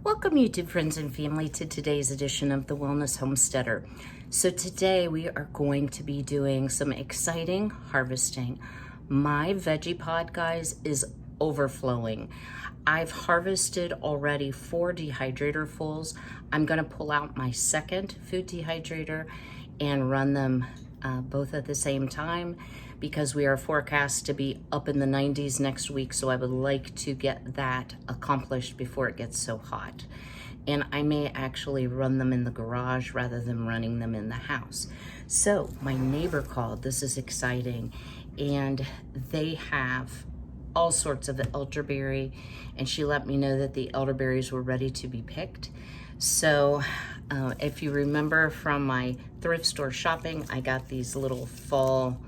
Welcome, YouTube friends and family, to today's edition of The Wellness Homesteader. So today we are going to be doing some exciting harvesting. My Vegepod, guys, is overflowing. I've harvested already 4 dehydrator fulls. I'm going to pull out my second food dehydrator and run them both at the same time, because we are forecast to be up in the 90s next week, so I would like to get that accomplished before it gets so hot. And I may actually run them in the garage rather than running them in the house. So my neighbor called, this is exciting, and they have all sorts of elderberry, and she let me know that the elderberries were ready to be picked. So if you remember from my thrift store shopping, I got these little fall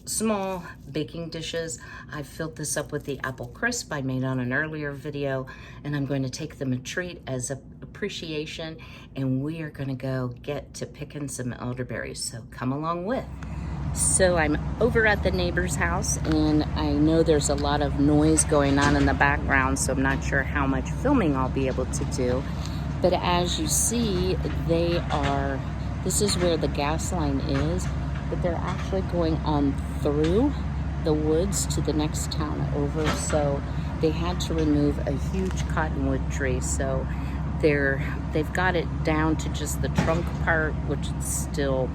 small baking dishes. I filled this up with the apple crisp I made on an earlier video, and I'm going to take them a treat as an appreciation, and we are going to go get to picking some elderberries, so come along with. So I'm over at the neighbor's house, and I know there's a lot of noise going on in the background, so I'm not sure how much filming I'll be able to do. But as you see, this is where the gas line is, but they're actually going on through the woods to the next town over. So they had to remove a huge cottonwood tree. So they've got it down to just the trunk part, which is still,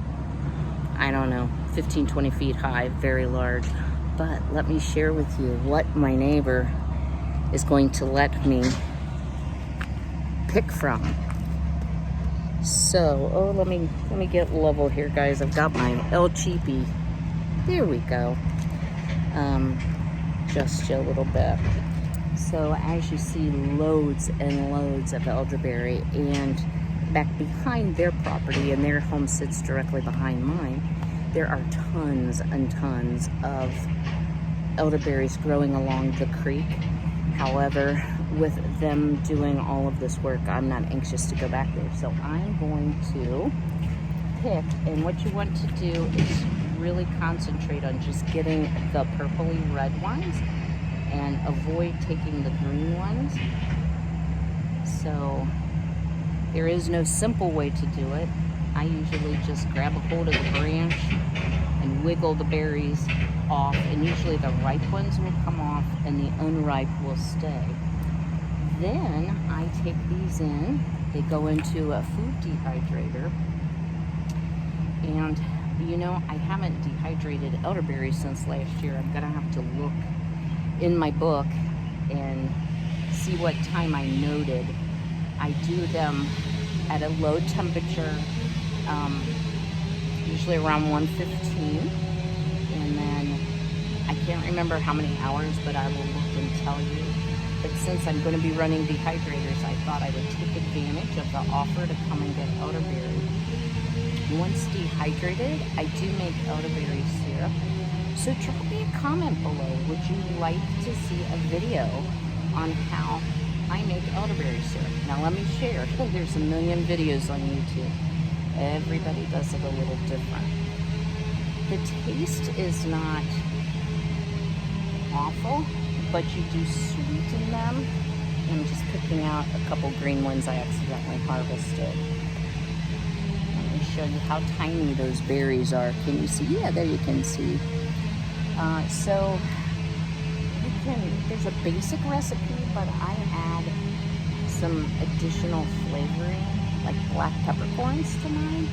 I don't know, 15, 20 feet high, very large. But let me share with you what my neighbor is going to let me pick from. So, let me get level here, guys. I've got my El Cheapy. There we go. Just a little bit. So as you see, loads and loads of elderberry, and back behind their property, and their home sits directly behind mine, there are tons and tons of elderberries growing along the creek. However, with them doing all of this work, I'm not anxious to go back there. So I'm going to pick, and what you want to do is really concentrate on just getting the purpley red ones and avoid taking the green ones. So there is no simple way to do it. I usually just grab a hold of the branch and wiggle the berries off, and usually the ripe ones will come off and the unripe will stay. Then I take these in, they go into a food dehydrator, and you know, I haven't dehydrated elderberries since last year. I'm gonna have to look in my book and see what time I noted. I do them at a low temperature, usually around 115, and then I can't remember how many hours, but I will look and tell you. But since I'm going to be running dehydrators, I thought I would take advantage of the offer to come and get elderberry. Once dehydrated, I do make elderberry syrup. So drop me a comment below. Would you like to see a video on how I make elderberry syrup? Now let me share. There's a million videos on YouTube. Everybody does it a little different. The taste is not awful, but you do sweeten them. I'm just picking out a couple green ones I accidentally harvested. Let me show you how tiny those berries are. Can you see? Yeah, there you can see. So there's a basic recipe, but I add some additional flavoring, like black peppercorns to mine,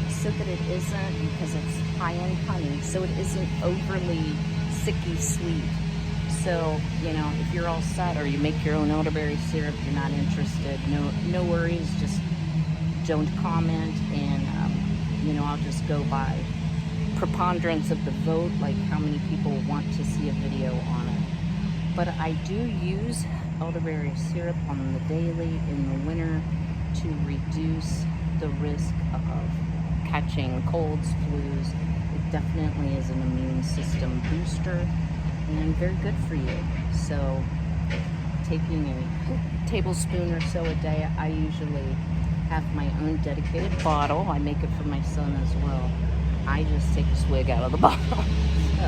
so that it isn't, because it's high in honey, so it isn't overly sicky sweet. So, you know, if you're all set, or you make your own elderberry syrup, you're not interested, no worries, just don't comment, and, you know, I'll just go by preponderance of the vote, like how many people want to see a video on it. But I do use elderberry syrup on the daily in the winter to reduce the risk of catching colds, flus. It definitely is an immune system booster and very good for you. So taking a tablespoon or so a day, I usually have my own dedicated bottle. I make it for my son as well. I just take a swig out of the bottle. So,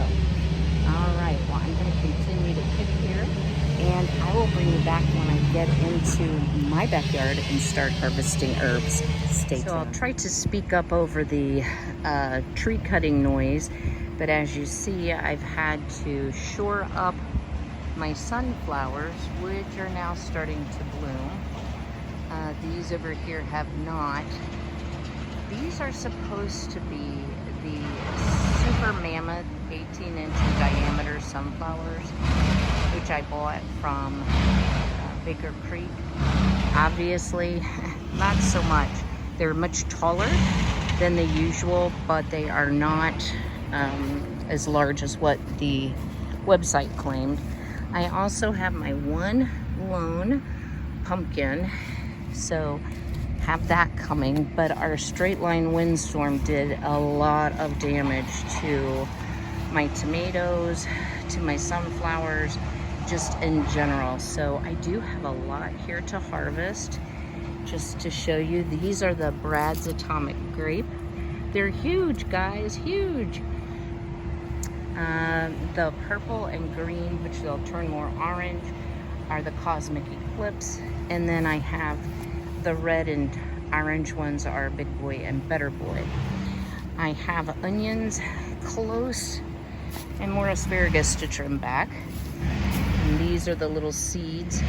all right, well, I'm going to continue to pick here, and I will bring you back when I get into my backyard and start harvesting herbs. Stay tuned. So I'll try to speak up over the tree cutting noise, but as you see, I've had to shore up my sunflowers, which are now starting to bloom. These over here have not. These are supposed to be the super mammoth 18-inch diameter sunflowers, which I bought from Baker Creek. Obviously, not so much. They're much taller than the usual, but they are not as large as what the website claimed. I also have my one lone pumpkin, so have that coming, but our straight line windstorm did a lot of damage to my tomatoes, to my sunflowers, just in general. So I do have a lot here to harvest. Just to show you, these are the Brad's Atomic Grape. They're huge, guys, huge. The purple and green, which they'll turn more orange, are the Cosmic Eclipse. And then I have the red and orange ones are Big Boy and Better Boy. I have onions close and more asparagus to trim back. And these are the little seeds.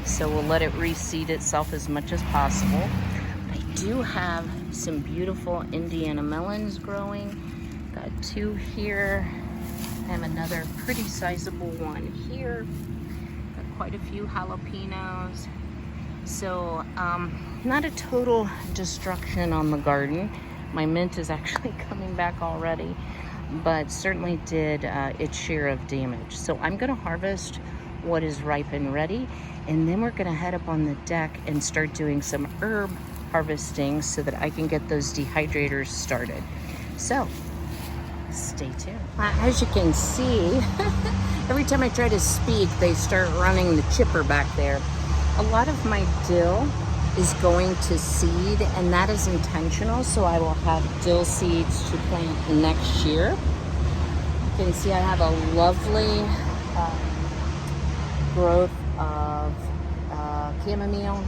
So we'll let it reseed itself as much as possible. I do have some beautiful Indiana melons growing. Got two here. I have another pretty sizable one here. Got quite a few jalapenos. So not a total destruction on the garden. My mint is actually coming back already, but certainly did its share of damage. So I'm gonna harvest what is ripe and ready, and then we're gonna head up on the deck and start doing some herb harvesting so that I can get those dehydrators started. So stay tuned. As you can see, every time I try to speak, they start running the chipper back there. A lot of my dill is going to seed, and that is intentional, so I will have dill seeds to plant next year. You can see I have a lovely growth of chamomile.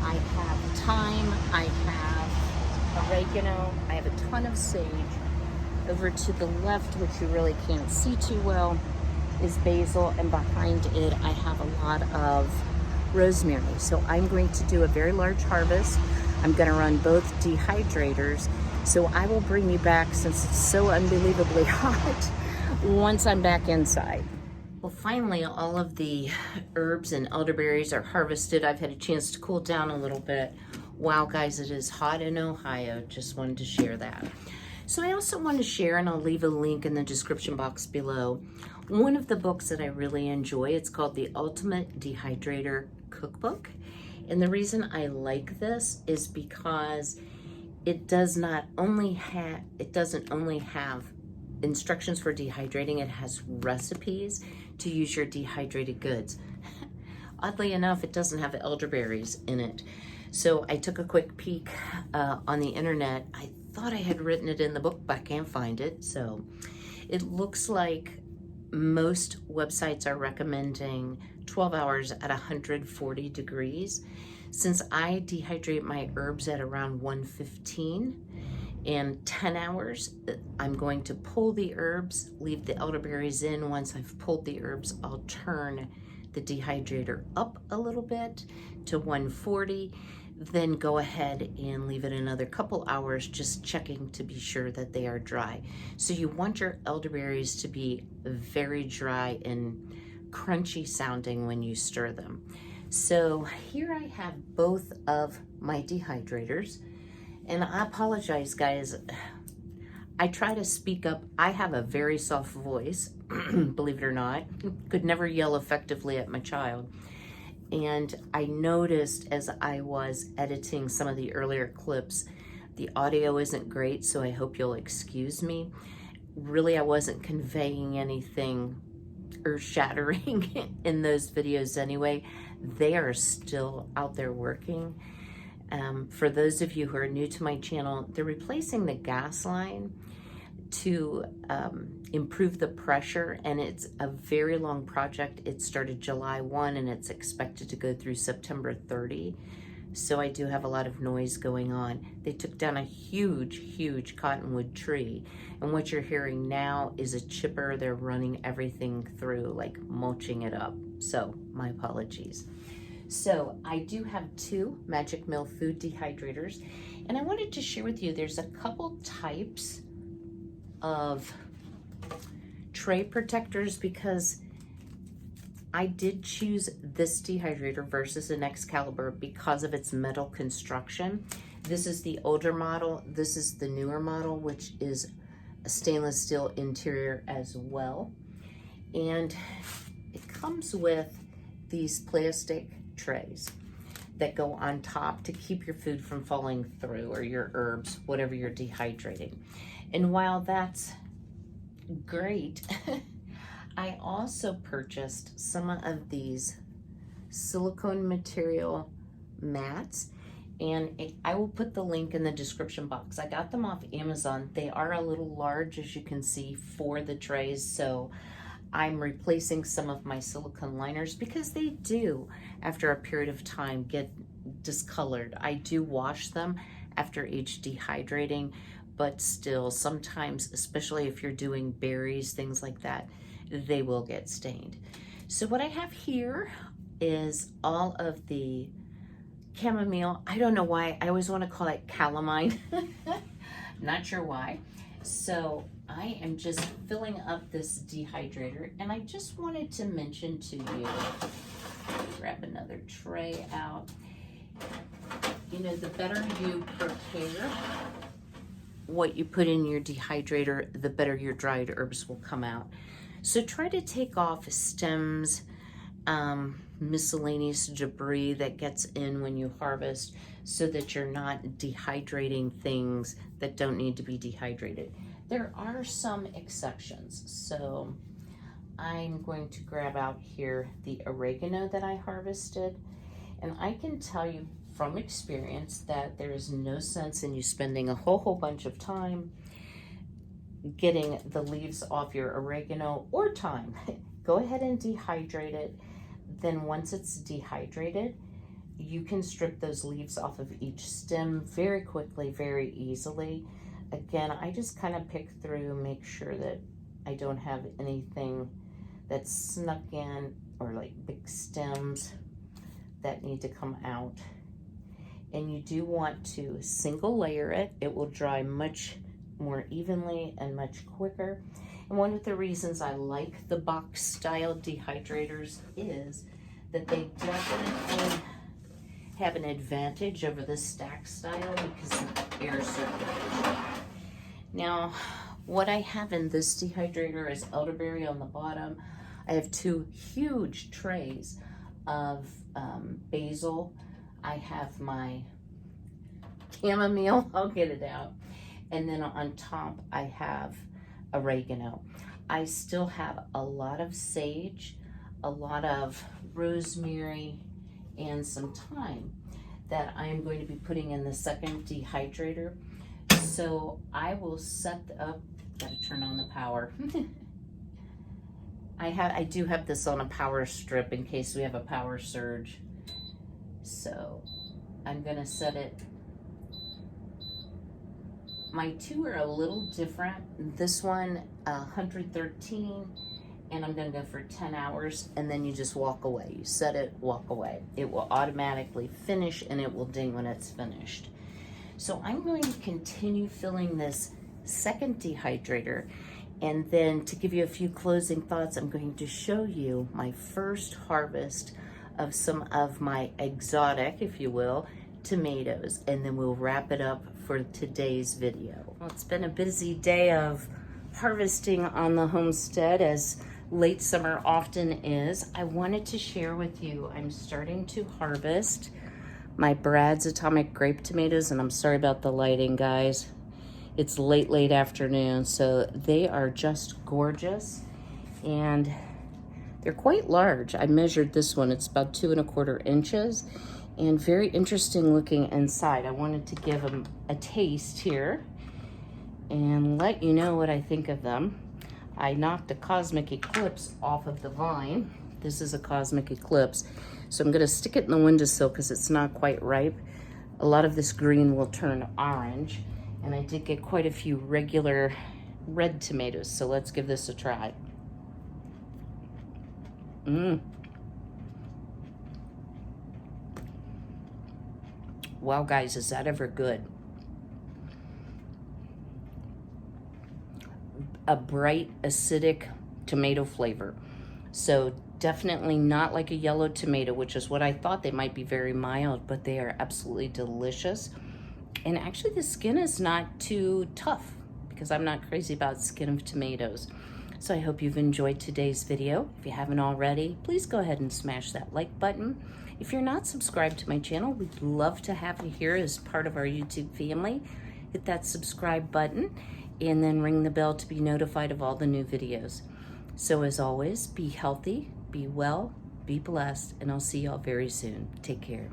I have thyme, I have oregano, I have a ton of sage. Over to the left, which you really can't see too well, is basil, and behind it I have a lot of rosemary. So I'm going to do a very large harvest. I'm going to run both dehydrators. So I will bring you back, since it's so unbelievably hot, once I'm back inside. Well, finally, all of the herbs and elderberries are harvested. I've had a chance to cool down a little bit. Wow, guys, it is hot in Ohio. Just wanted to share that. So I also want to share, and I'll leave a link in the description box below, one of the books that I really enjoy. It's called The Ultimate Dehydrator Cookbook. And the reason I like this is because it doesn't only have instructions for dehydrating, it has recipes to use your dehydrated goods. Oddly enough, it doesn't have elderberries in it. So I took a quick peek on the internet. I thought I had written it in the book, but I can't find it. So it looks like most websites are recommending 12 hours at 140 degrees. Since I dehydrate my herbs at around 115 and 10 hours, I'm going to pull the herbs, leave the elderberries in. Once I've pulled the herbs, I'll turn the dehydrator up a little bit to 140, then go ahead and leave it another couple hours, just checking to be sure that they are dry. So you want your elderberries to be very dry and crunchy sounding when you stir them. So here I have both of my dehydrators, and I apologize, guys. I try to speak up. I have a very soft voice, believe it or not. Could never yell effectively at my child. And I noticed as I was editing some of the earlier clips, the audio isn't great, so I hope you'll excuse me. Really, I wasn't conveying anything earth-shattering in those videos anyway. They are still out there working. For those of you who are new to my channel, they're replacing the gas line to improve the pressure, and it's a very long project. It started July 1 and it's expected to go through September 30. So I do have a lot of noise going on. They took down a huge cottonwood tree, and what you're hearing now is a chipper. They're running everything through, like mulching it up. So my apologies. So I do have 2 Magic Mill food dehydrators, and I wanted to share with you, there's a couple types of tray protectors because I did choose this dehydrator versus an Excalibur because of its metal construction. This is the older model. This is the newer model, which is a stainless steel interior as well. And it comes with these plastic trays that go on top to keep your food from falling through, or your herbs, whatever you're dehydrating. And while that's great, I also purchased some of these silicone material mats, and I will put the link in the description box. I got them off Amazon. They are a little large, as you can see, for the trays, so I'm replacing some of my silicone liners because they do, after a period of time, get discolored. I do wash them after each dehydrating, but still, sometimes, especially if you're doing berries, things like that, they will get stained. So what I have here is all of the chamomile. I don't know why, I always want to call it calamine. Not sure why. So I am just filling up this dehydrator, and I just wanted to mention to you, grab another tray out. You know, the better you prepare what you put in your dehydrator, the better your dried herbs will come out. So try to take off stems, miscellaneous debris that gets in when you harvest, so that you're not dehydrating things that don't need to be dehydrated. There are some exceptions. So I'm going to grab out here the oregano that I harvested, and I can tell you from experience that there is no sense in you spending a whole bunch of time getting the leaves off your oregano, or time. Go ahead and dehydrate it. Then once it's dehydrated, you can strip those leaves off of each stem very quickly, very easily. Again, I just kind of pick through, make sure that I don't have anything that's snuck in, or like big stems that need to come out. And you do want to single layer it. It will dry much more evenly and much quicker. And one of the reasons I like the box style dehydrators is that they definitely have an advantage over the stack style because of air circulation. Now, what I have in this dehydrator is elderberry on the bottom. I have 2 huge trays of basil. I have my chamomile, I'll get it out. And then on top, I have oregano. I still have a lot of sage, a lot of rosemary, and some thyme that I am going to be putting in the second dehydrator. So I will set up, gotta turn on the power. I do have this on a power strip in case we have a power surge. So I'm gonna set it. My 2 are a little different. This one, 113, and I'm gonna go for 10 hours, and then you just walk away. You set it, walk away. It will automatically finish, and it will ding when it's finished. So I'm going to continue filling this second dehydrator, and then to give you a few closing thoughts, I'm going to show you my first harvest of some of my exotic, if you will, tomatoes, and then we'll wrap it up for today's video. Well, it's been a busy day of harvesting on the homestead, as late summer often is. I wanted to share with you, I'm starting to harvest my Brad's Atomic Grape tomatoes, and I'm sorry about the lighting, guys. It's late afternoon, so they are just gorgeous, and they're quite large. I measured this one, it's about 2 1/4 inches, and very interesting looking inside. I wanted to give them a taste here. and let you know what I think of them. I knocked a Cosmic Eclipse off of the vine. This is a Cosmic Eclipse. So I'm gonna stick it in the windowsill because it's not quite ripe. A lot of this green will turn orange. And I did get quite a few regular red tomatoes. So let's give this a try. Wow, guys, is that ever good? A bright, acidic tomato flavor. So definitely not like a yellow tomato, which is what I thought. They might be very mild, but they are absolutely delicious. And actually the skin is not too tough because I'm not crazy about skin of tomatoes. So I hope you've enjoyed today's video. If you haven't already, please go ahead and smash that like button. If you're not subscribed to my channel, we'd love to have you here as part of our YouTube family. Hit that subscribe button and then ring the bell to be notified of all the new videos. So as always, be healthy, be well, be blessed, and I'll see y'all very soon. Take care.